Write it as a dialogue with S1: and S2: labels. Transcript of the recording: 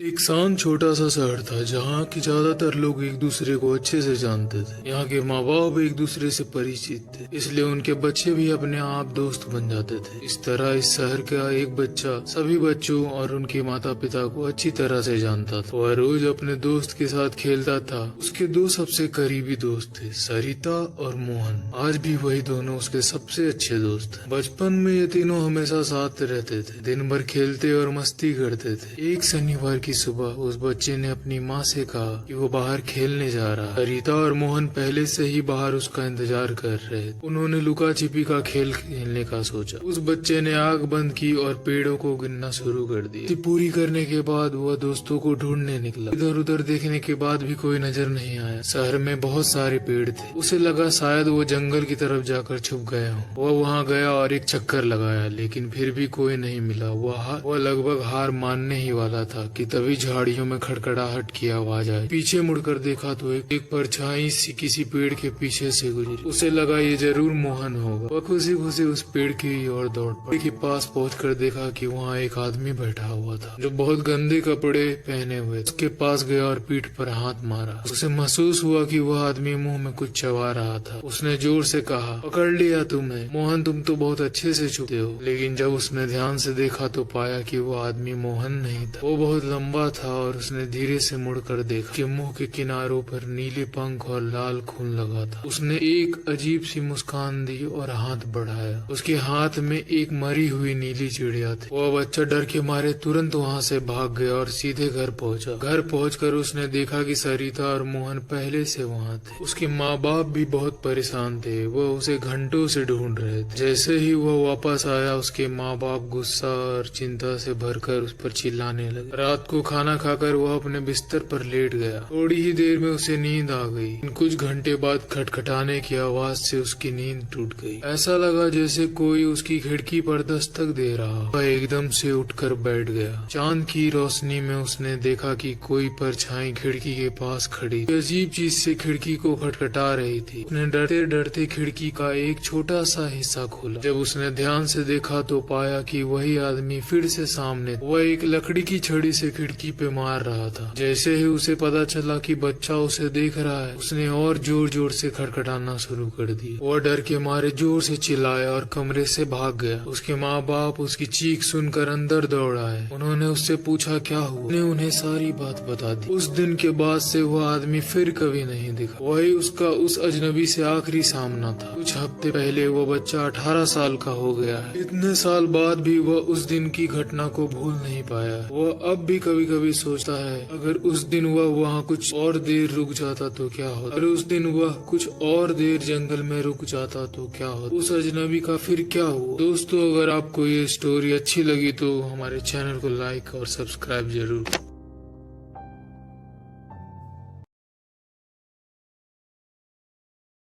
S1: एक शांत छोटा सा शहर था जहाँ की ज्यादातर लोग एक दूसरे को अच्छे से जानते थे। यहाँ के माँ बाप एक दूसरे से परिचित थे, इसलिए उनके बच्चे भी अपने आप दोस्त बन जाते थे। इस तरह इस शहर का एक बच्चा सभी बच्चों और उनके माता पिता को अच्छी तरह से जानता था। वह रोज अपने दोस्त के साथ खेलता था। उसके दो सबसे करीबी दोस्त थे, सरिता और मोहन। आज भी वही दोनों उसके सबसे अच्छे दोस्त हैं। बचपन में ये तीनों हमेशा साथ रहते थे, दिन भर खेलते और मस्ती करते थे। एक शनिवार की सुबह उस बच्चे ने अपनी माँ से कहा कि वो बाहर खेलने जा रहा है। सरिता और मोहन पहले से ही बाहर उसका इंतजार कर रहे थे। उन्होंने लुका छिपी का खेल खेलने का सोचा। उस बच्चे ने आग बंद की और पेड़ों को गिनना शुरू कर दिया। पूरी करने के बाद वह दोस्तों को ढूंढने निकला। इधर उधर देखने के बाद भी कोई नजर नहीं आया। शहर में बहुत सारे पेड़ थे। उसे लगा शायद वो जंगल की तरफ जाकर छुप गए हों। वह वहाँ गया और एक चक्कर लगाया, लेकिन फिर भी कोई नहीं मिला। वह लगभग हार मानने ही वाला था कि तभी झाड़ियों में खड़खड़ाहट की आवाज आई। पीछे मुड़कर देखा तो एक परछाई सी किसी पेड़ के पीछे से गुजरी। उसे लगा ये जरूर मोहन होगा। वह खुशी खुशी उस पेड़ की ओर दौड़ पड़ा। पेड़ के पास पहुंचकर देखा कि वहाँ एक आदमी बैठा हुआ था जो बहुत गंदे कपड़े पहने हुए। उसके पास गया और पीठ पर हाथ मारा। उसे महसूस हुआ कि वह आदमी मुंह में कुछ चबा रहा था। उसने जोर से कहा, पकड़ लिया तुम्हें। मोहन, तुम तो बहुत अच्छे से छुपते हो। लेकिन जब उसने ध्यान से देखा तो पाया कि वो आदमी मोहन नहीं था। वो बहुत लंबा था और उसने धीरे से मुड़कर देखा कि मुंह के किनारों पर नीले पंख और लाल खून लगा था। उसने एक अजीब सी मुस्कान दी और हाथ बढ़ाया। उसके हाथ में एक मरी हुई नीली चिड़िया थी। वह बच्चा डर के मारे तुरंत वहाँ से भाग गया और सीधे घर पहुँचा। घर पहुँचकर उसने देखा कि सरिता और मोहन पहले से वहाँ थे। उसके माँ बाप भी बहुत परेशान थे। वह उसे घंटों से ढूंढ रहे थे। जैसे ही वह वापस आया, उसके माँ बाप गुस्सा और चिंता से भरकर उस पर चिल्लाने लगे। रात को खाना खाकर वह अपने बिस्तर पर लेट गया। थोड़ी ही देर में उसे नींद आ गई। कुछ घंटे बाद खटखटाने की आवाज से उसकी नींद टूट गई। ऐसा लगा जैसे कोई उसकी खिड़की पर दस्तक दे रहा। वह एकदम से उठकर बैठ गया। चांद की रोशनी में उसने देखा कि कोई परछाई खिड़की के पास खड़ी अजीब चीज से खिड़की को खटखटा रही थी। उसने डरते डरते खिड़की का एक छोटा सा हिस्सा खोला। जब उसने ध्यान से देखा तो पाया कि वही आदमी फिर से सामने। वह एक लकड़ी की छड़ी से खिड़की पे मार रहा था। जैसे ही उसे पता चला कि बच्चा उसे देख रहा है, उसने और जोर जोर से खटखटाना शुरू कर दिया। वह डर के मारे जोर से चिल्लाया और कमरे से भाग गया। उसके माँ बाप उसकी चीख सुनकर अंदर दौड़ आए। उन्होंने उससे पूछा क्या हुआ। उसने उन्हें सारी बात बता दी। उस दिन के बाद से वह आदमी फिर कभी नहीं दिखा। वही उसका उस अजनबी से आखिरी सामना था। कुछ हफ्ते पहले वो बच्चा 18 साल का हो गया है। इतने साल बाद भी वह उस दिन की घटना को भूल नहीं पाया। वह अब भी कभी कभी सोचता है, अगर उस दिन वह वहाँ कुछ और देर रुक जाता तो क्या होता। अगर उस दिन वह कुछ और देर जंगल में रुक जाता तो क्या होता। उस अजनबी का फिर क्या हुआ। दोस्तों, अगर आपको ये स्टोरी अच्छी लगी तो हमारे चैनल को लाइक और सब्सक्राइब जरूर।